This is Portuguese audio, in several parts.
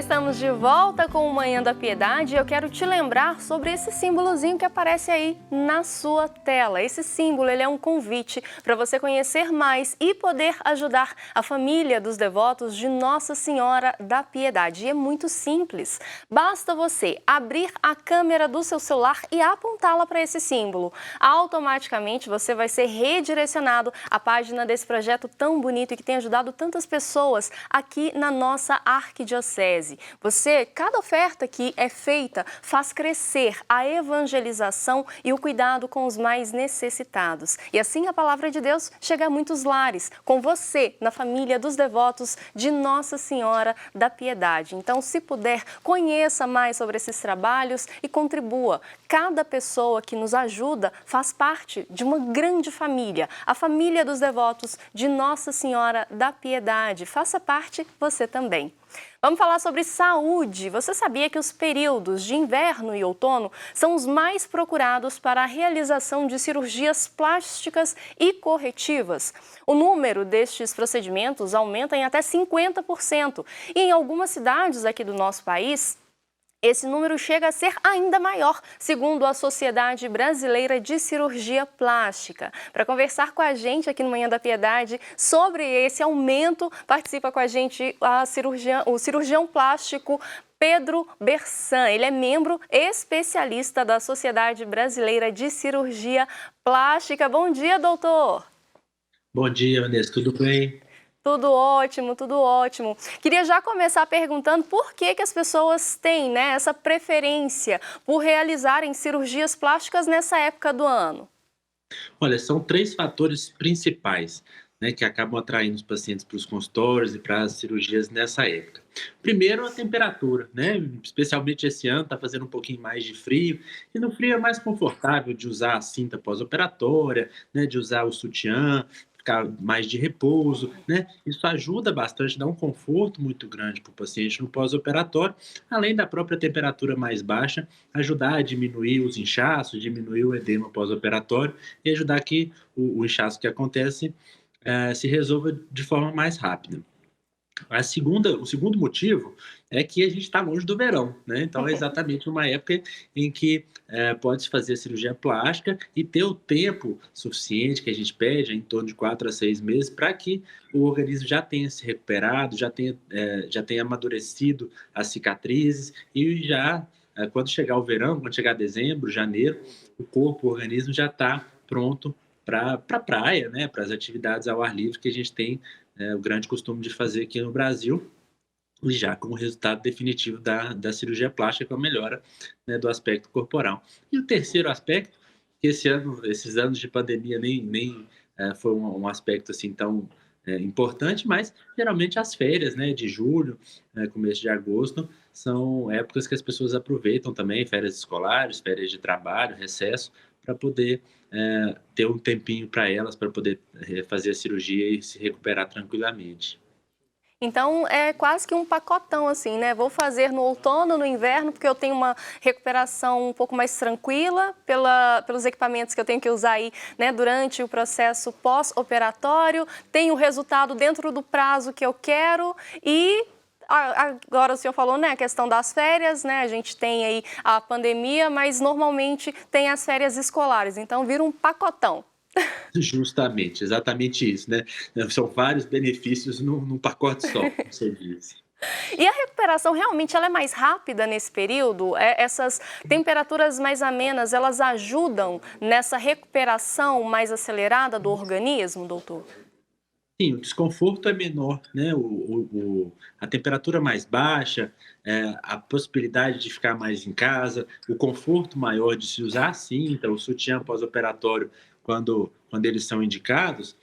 estamos de volta com o Manhã da Piedade e eu quero te lembrar sobre esse símbolozinho que aparece aí na sua tela. Esse símbolo, ele é um convite para você conhecer mais e poder ajudar a família dos devotos de Nossa Senhora da Piedade. E é muito simples. Basta você abrir a câmera do seu celular e apontá-la para esse símbolo. Automaticamente você vai ser redirecionado à página desse projeto tão bonito e que tem ajudado tantas pessoas aqui na nossa arquidiocese. Cada oferta que é feita faz crescer a evangelização e o cuidado com os mais necessitados. E assim a palavra de Deus chega a muitos lares, com você, na família dos devotos de Nossa Senhora da Piedade. Então, se puder, conheça mais sobre esses trabalhos e contribua. Cada pessoa que nos ajuda faz parte de uma grande família, a família dos devotos de Nossa Senhora da Piedade. Faça parte você também. Vamos falar sobre saúde. Você sabia que os períodos de inverno e outono são os mais procurados para a realização de cirurgias plásticas e corretivas? O número destes procedimentos aumenta em até 50%. E em algumas cidades aqui do nosso país, esse número chega a ser ainda maior, segundo a Sociedade Brasileira de Cirurgia Plástica. Para conversar com a gente aqui no Manhã da Piedade sobre esse aumento, participa com a gente o cirurgião plástico Pedro Bersan. Ele é membro especialista da Sociedade Brasileira de Cirurgia Plástica. Bom dia, doutor! Bom dia, Vanessa. Tudo bem? Tudo ótimo, tudo ótimo. Queria já começar perguntando por que as pessoas têm, essa preferência por realizarem cirurgias plásticas nessa época do ano. Olha, são 3 fatores principais, né, que acabam atraindo os pacientes para os consultórios e para as cirurgias nessa época. Primeiro, a temperatura, né? Especialmente esse ano, está fazendo um pouquinho mais de frio, e no frio é mais confortável de usar a cinta pós-operatória, né, de usar o sutiã, ficar mais de repouso, né? Isso ajuda bastante, dá um conforto muito grande para o paciente no pós-operatório, além da própria temperatura mais baixa, ajudar a diminuir os inchaços, diminuir o edema pós-operatório e ajudar que o inchaço que acontece se resolva de forma mais rápida. O segundo motivo é que a gente está longe do verão, né? Então é exatamente uma época em que pode-se fazer a cirurgia plástica e ter o tempo suficiente que a gente pede, em torno de 4 a 6 meses, para que o organismo já tenha se recuperado, já tenha amadurecido as cicatrizes e quando chegar o verão, quando chegar dezembro, janeiro, o corpo, o organismo já está pronto para a praia, né? Para as atividades ao ar livre que a gente tem o grande costume de fazer aqui no Brasil, e já com o resultado definitivo da cirurgia plástica, com a melhora, né, do aspecto corporal. E o terceiro aspecto, que esses anos de pandemia nem foi um aspecto assim tão importante, mas geralmente as férias, né, de julho, começo de agosto, são épocas que as pessoas aproveitam também, férias escolares, férias de trabalho, recesso, para poder ter um tempinho para elas, para poder fazer a cirurgia e se recuperar tranquilamente. Então, é quase que um pacotão assim, né? Vou fazer no outono, no inverno, porque eu tenho uma recuperação um pouco mais tranquila pelos equipamentos que eu tenho que usar aí, né, durante o processo pós-operatório. Tenho o resultado dentro do prazo que eu quero e agora o senhor falou, né, a questão das férias, né? A gente tem aí a pandemia, mas normalmente tem as férias escolares, então vira um pacotão. Justamente, exatamente isso, né? São vários benefícios num pacote só, como você disse. E a recuperação realmente ela é mais rápida nesse período? Essas temperaturas mais amenas, elas ajudam nessa recuperação mais acelerada do organismo, doutor? Sim, o desconforto é menor, né? A temperatura mais baixa, a possibilidade de ficar mais em casa, o conforto maior de se usar a cinta, o sutiã pós-operatório, quando eles são indicados,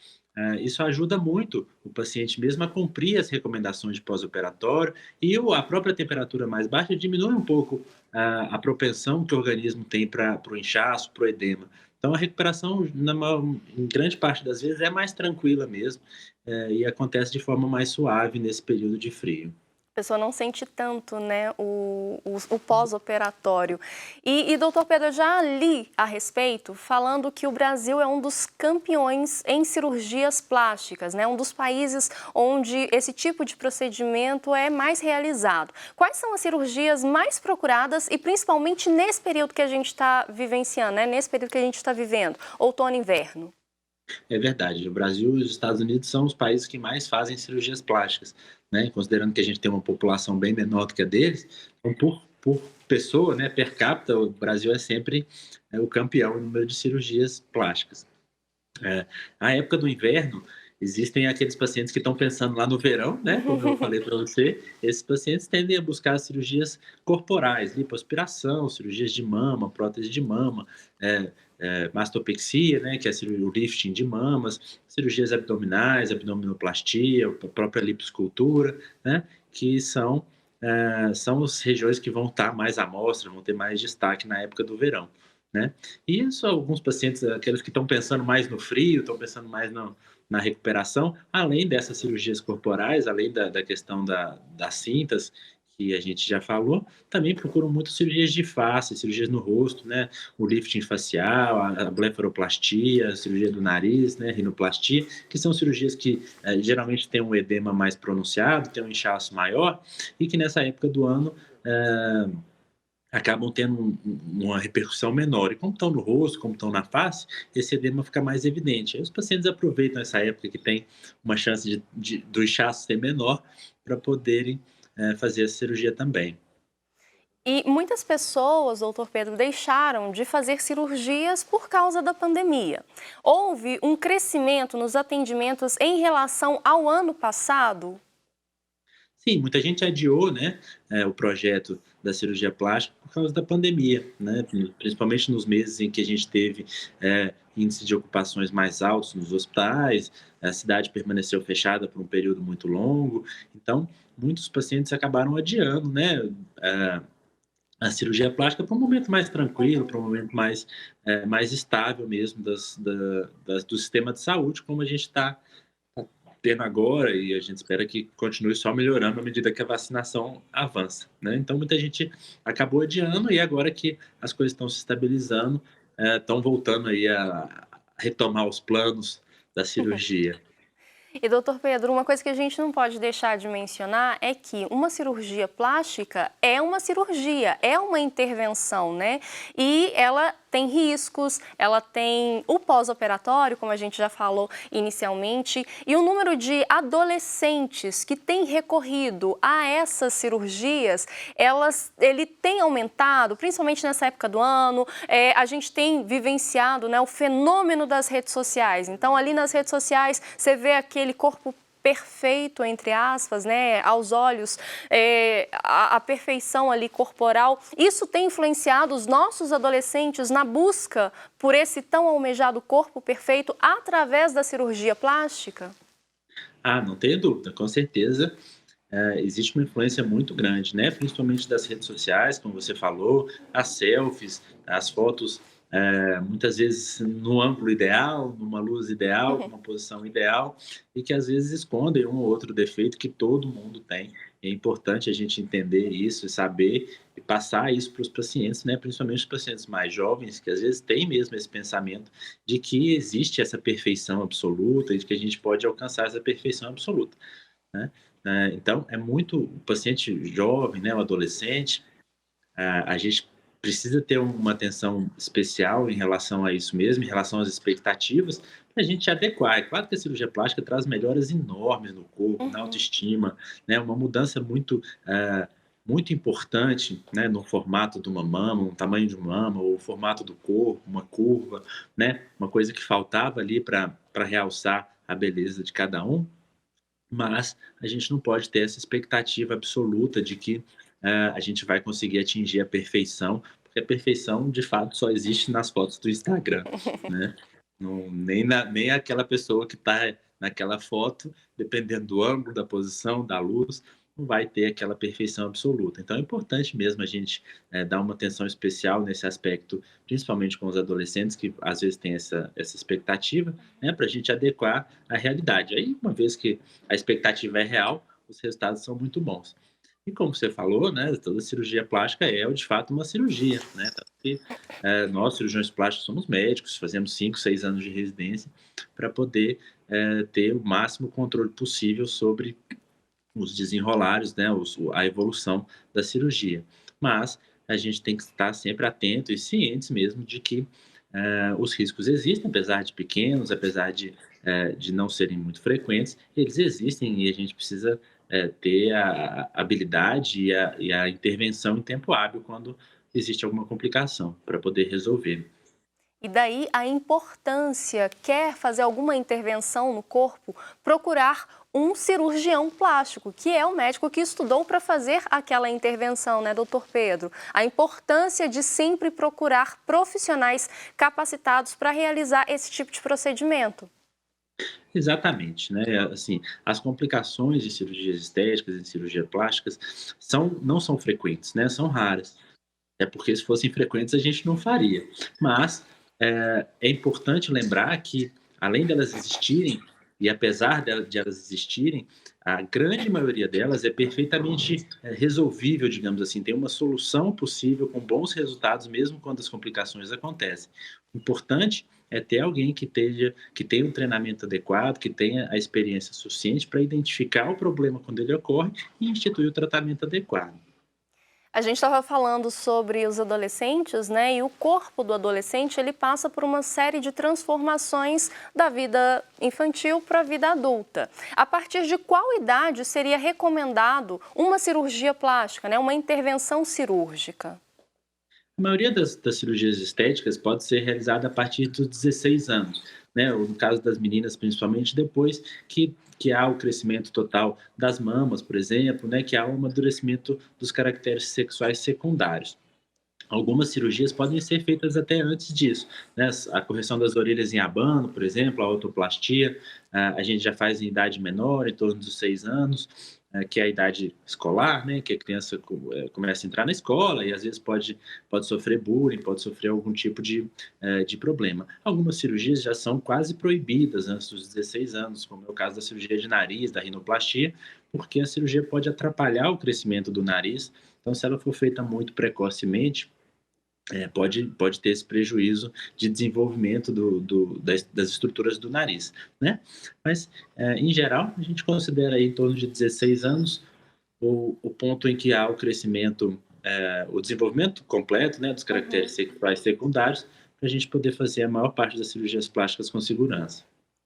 isso ajuda muito o paciente mesmo a cumprir as recomendações de pós-operatório e a própria temperatura mais baixa diminui um pouco a propensão que o organismo tem para o inchaço, para o edema. Então, a recuperação, em grande parte das vezes, é mais tranquila mesmo, e acontece de forma mais suave nesse período de frio. pessoa não sente tanto, né, o pós-operatório. E, doutor Pedro, eu já li a respeito, falando que o Brasil é um dos campeões em cirurgias plásticas, né, um dos países onde esse tipo de procedimento é mais realizado. Quais são as cirurgias mais procuradas e principalmente nesse período que a gente está vivenciando, né, nesse período que a gente está vivendo, outono e inverno? É verdade. O Brasil e os Estados Unidos são os países que mais fazem cirurgias plásticas, né? Considerando que a gente tem uma população bem menor do que a deles, então por pessoa, né, per capita, o Brasil é sempre o campeão em número de cirurgias plásticas. É, na época do inverno, existem aqueles pacientes que estão pensando lá no verão, né? Como eu falei para você, esses pacientes tendem a buscar cirurgias corporais, lipoaspiração, cirurgias de mama, prótese de mama, mastopexia, né? Que é o lifting de mamas, cirurgias abdominais, abdominoplastia, a própria lipoescultura, né? Que são as regiões que vão estar mais à mostra, vão ter mais destaque na época do verão, né? E isso, alguns pacientes, aqueles que estão pensando mais no frio, estão pensando mais na recuperação, além dessas cirurgias corporais, além da questão das cintas, que a gente já falou, também procuram muito cirurgias de face, cirurgias no rosto, né? O lifting facial, a blefaroplastia, a cirurgia do nariz, né? Rinoplastia, que são cirurgias que geralmente têm um edema mais pronunciado, têm um inchaço maior, e que nessa época do ano acabam tendo uma repercussão menor. E como estão no rosto, como estão na face, esse edema fica mais evidente. Aí os pacientes aproveitam essa época que tem uma chance do inchaço ser menor para poderem fazer a cirurgia também. E muitas pessoas, doutor Pedro, deixaram de fazer cirurgias por causa da pandemia. Houve um crescimento nos atendimentos em relação ao ano passado? Sim, muita gente adiou, né, o projeto da cirurgia plástica por causa da pandemia, né, principalmente nos meses em que a gente teve índice de ocupações mais altos nos hospitais, a cidade permaneceu fechada por um período muito longo, então muitos pacientes acabaram adiando, né, a cirurgia plástica para um momento mais tranquilo, para um momento mais estável mesmo do sistema de saúde, como a gente está tendo agora, e a gente espera que continue só melhorando à medida que a vacinação avança, né? Então muita gente acabou adiando e agora que as coisas estão se estabilizando, estão voltando aí a retomar os planos da cirurgia. E, doutor Pedro, uma coisa que a gente não pode deixar de mencionar é que uma cirurgia plástica é uma cirurgia, é uma intervenção, né? E ela tem riscos, ela tem o pós-operatório, como a gente já falou inicialmente, e o número de adolescentes que têm recorrido a essas cirurgias, ele tem aumentado, principalmente nessa época do ano. A gente tem vivenciado, né, o fenômeno das redes sociais. Então, ali nas redes sociais, você vê aquele corpo perfeito, entre aspas, né, aos olhos, a perfeição ali corporal. Isso tem influenciado os nossos adolescentes na busca por esse tão almejado corpo perfeito através da cirurgia plástica? Ah, não tenho dúvida, com certeza. Existe uma influência muito grande, né? Principalmente das redes sociais, como você falou, as selfies, as fotos, muitas vezes no ângulo ideal, numa luz ideal, numa posição ideal, e que às vezes escondem um ou outro defeito que todo mundo tem. É importante a gente entender isso e saber e passar isso para os pacientes, né? Principalmente os pacientes mais jovens, que às vezes têm mesmo esse pensamento de que existe essa perfeição absoluta e de que a gente pode alcançar essa perfeição absoluta, né? Então, é muito o paciente jovem, né, o adolescente, a gente precisa ter uma atenção especial em relação a isso mesmo, em relação às expectativas, para a gente adequar. É claro que a cirurgia plástica traz melhoras enormes no corpo, na Uhum. autoestima, né, uma mudança muito importante, né, no formato de uma mama, no tamanho de uma mama, ou o formato do corpo, uma curva, né, uma coisa que faltava ali para realçar a beleza de cada um, mas a gente não pode ter essa expectativa absoluta de que a gente vai conseguir atingir a perfeição, porque a perfeição, de fato, só existe nas fotos do Instagram, né? Não, nem aquela pessoa que está naquela foto, dependendo do ângulo, da posição, da luz, não vai ter aquela perfeição absoluta. Então é importante mesmo a gente dar uma atenção especial nesse aspecto, principalmente com os adolescentes, que às vezes têm essa expectativa, né, para a gente adequar à realidade. Aí, uma vez que a expectativa é real, os resultados são muito bons. E como você falou, né, toda cirurgia plástica é, de fato, uma cirurgia, né? Tanto que nós, cirurgiões plásticos, somos médicos, fazemos 5, 6 anos de residência para poder ter o máximo controle possível sobre os desenrolares, né, a evolução da cirurgia. Mas a gente tem que estar sempre atento e cientes mesmo de que os riscos existem, apesar de pequenos, apesar de não serem muito frequentes, eles existem e a gente precisa ter a habilidade e a intervenção em tempo hábil quando existe alguma complicação para poder resolver. E daí a importância, quer fazer alguma intervenção no corpo, procurar um cirurgião plástico, que é o médico que estudou para fazer aquela intervenção, né, doutor Pedro? A importância de sempre procurar profissionais capacitados para realizar esse tipo de procedimento. Exatamente, né? Assim, as complicações de cirurgias estéticas e de cirurgia plásticas não são frequentes, né? São raras. É porque se fossem frequentes a gente não faria. Mas é importante lembrar que, além delas existirem, e apesar de elas existirem, a grande maioria delas é perfeitamente resolvível, digamos assim, tem uma solução possível com bons resultados, mesmo quando as complicações acontecem. O importante é ter alguém que tenha um treinamento adequado, que tenha a experiência suficiente para identificar o problema quando ele ocorre e instituir o tratamento adequado. A gente estava falando sobre os adolescentes, né? E o corpo do adolescente, ele passa por uma série de transformações da vida infantil para a vida adulta. A partir de qual idade seria recomendado uma cirurgia plástica, né? Uma intervenção cirúrgica? A maioria das cirurgias estéticas pode ser realizada a partir dos 16 anos, né? Ou no caso das meninas, principalmente depois que há o crescimento total das mamas, por exemplo, né? Que há um amadurecimento dos caracteres sexuais secundários. Algumas cirurgias podem ser feitas até antes disso, né? A correção das orelhas em abano, por exemplo, a otoplastia, a gente já faz em idade menor, em torno dos 6 anos, que é a idade escolar, né? Que a criança começa a entrar na escola e às vezes pode sofrer bullying, pode sofrer algum tipo de problema. Algumas cirurgias já são quase proibidas antes dos 16 anos, como é o caso da cirurgia de nariz, da rinoplastia, porque a cirurgia pode atrapalhar o crescimento do nariz. Então, se ela for feita muito precocemente, pode ter esse prejuízo de desenvolvimento das estruturas do nariz, né? Mas, em geral, a gente considera aí em torno de 16 anos o ponto em que há o crescimento, o desenvolvimento completo, né, dos caracteres Uhum. sexuais secundários, para a gente poder fazer a maior parte das cirurgias plásticas com segurança.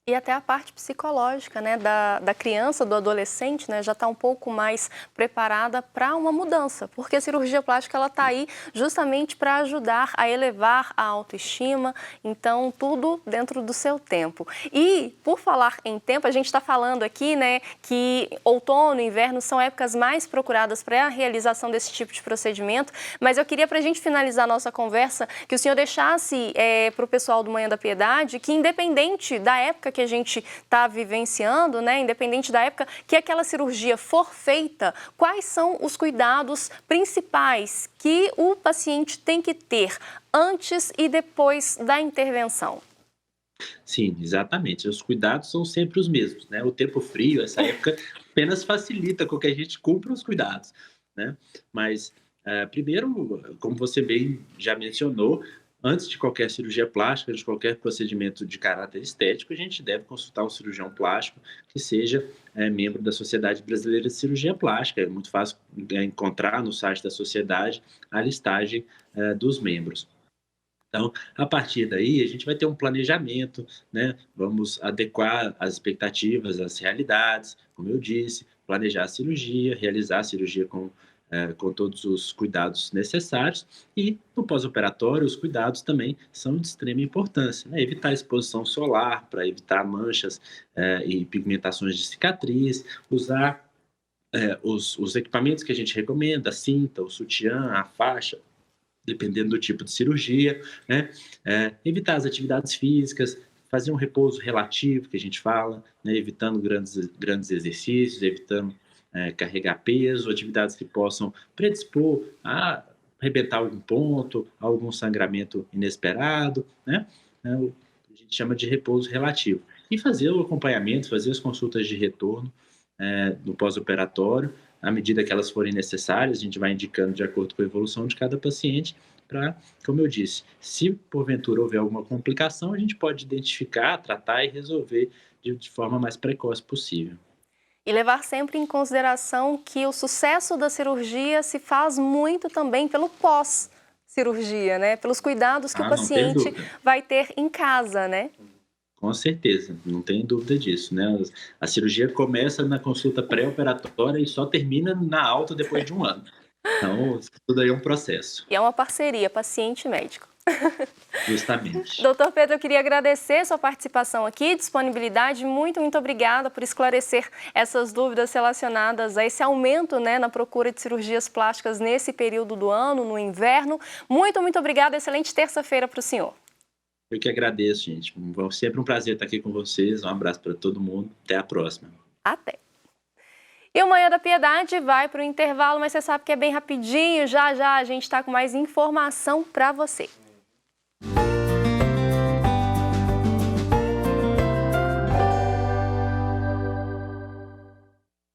E até a parte psicológica, né, da criança, do adolescente, né, já está um pouco mais preparada para uma mudança, porque a cirurgia plástica ela está aí justamente para ajudar a elevar a autoestima, então tudo dentro do seu tempo. E por falar em tempo, a gente está falando aqui, né, que outono e inverno são épocas mais procuradas para a realização desse tipo de procedimento, mas eu queria, para a gente finalizar a nossa conversa, que o senhor deixasse para o pessoal do Manhã da Piedade que, independente da época que a gente está vivenciando, né, independente da época que aquela cirurgia for feita, quais são os cuidados principais que o paciente tem que ter antes e depois da intervenção? Sim, exatamente. Os cuidados são sempre os mesmos, né? O tempo frio, essa época, apenas facilita com que a gente cumpra os cuidados, né? Mas, primeiro, como você bem já mencionou, antes de qualquer cirurgia plástica, de qualquer procedimento de caráter estético, a gente deve consultar um cirurgião plástico que seja membro da Sociedade Brasileira de Cirurgia Plástica. É muito fácil encontrar no site da sociedade a listagem dos membros. Então, a partir daí, a gente vai ter um planejamento, né? Vamos adequar as expectativas às realidades, como eu disse, planejar a cirurgia, realizar a cirurgia com todos os cuidados necessários. E no pós-operatório, os cuidados também são de extrema importância, né? Evitar a exposição solar para evitar manchas e pigmentações de cicatriz, usar os equipamentos que a gente recomenda, a cinta, o sutiã, a faixa, dependendo do tipo de cirurgia, né? Evitar as atividades físicas, fazer um repouso relativo, que a gente fala, né? Evitando grandes exercícios, evitando carregar peso, atividades que possam predispor a arrebentar algum ponto, algum sangramento inesperado, né? A gente chama de repouso relativo. E fazer o acompanhamento, fazer as consultas de retorno no pós-operatório, à medida que elas forem necessárias, a gente vai indicando de acordo com a evolução de cada paciente, para, como eu disse, se porventura houver alguma complicação, a gente pode identificar, tratar e resolver de forma mais precoce possível. E levar sempre em consideração que o sucesso da cirurgia se faz muito também pelo pós-cirurgia, né? Pelos cuidados que o Não tem paciente dúvida. vai ter em casa, né? Com certeza, não tem dúvida disso, né? A cirurgia começa na consulta pré-operatória e só termina na alta depois de 1 ano. Então, isso tudo aí é um processo, E é uma parceria paciente e médico. justamente. Doutor Pedro, eu queria agradecer sua participação aqui, disponibilidade. Muito obrigada por esclarecer essas dúvidas relacionadas a esse aumento, né, na procura de cirurgias plásticas nesse período do ano, no inverno. Muito obrigada. Excelente terça-feira para o senhor. Eu que agradeço, gente. Sempre um prazer estar aqui com vocês. Um abraço para todo mundo. Até a próxima. Até. E o Manhã da Piedade vai para o intervalo, mas você sabe que é bem rapidinho. Já a gente está com mais informação para você.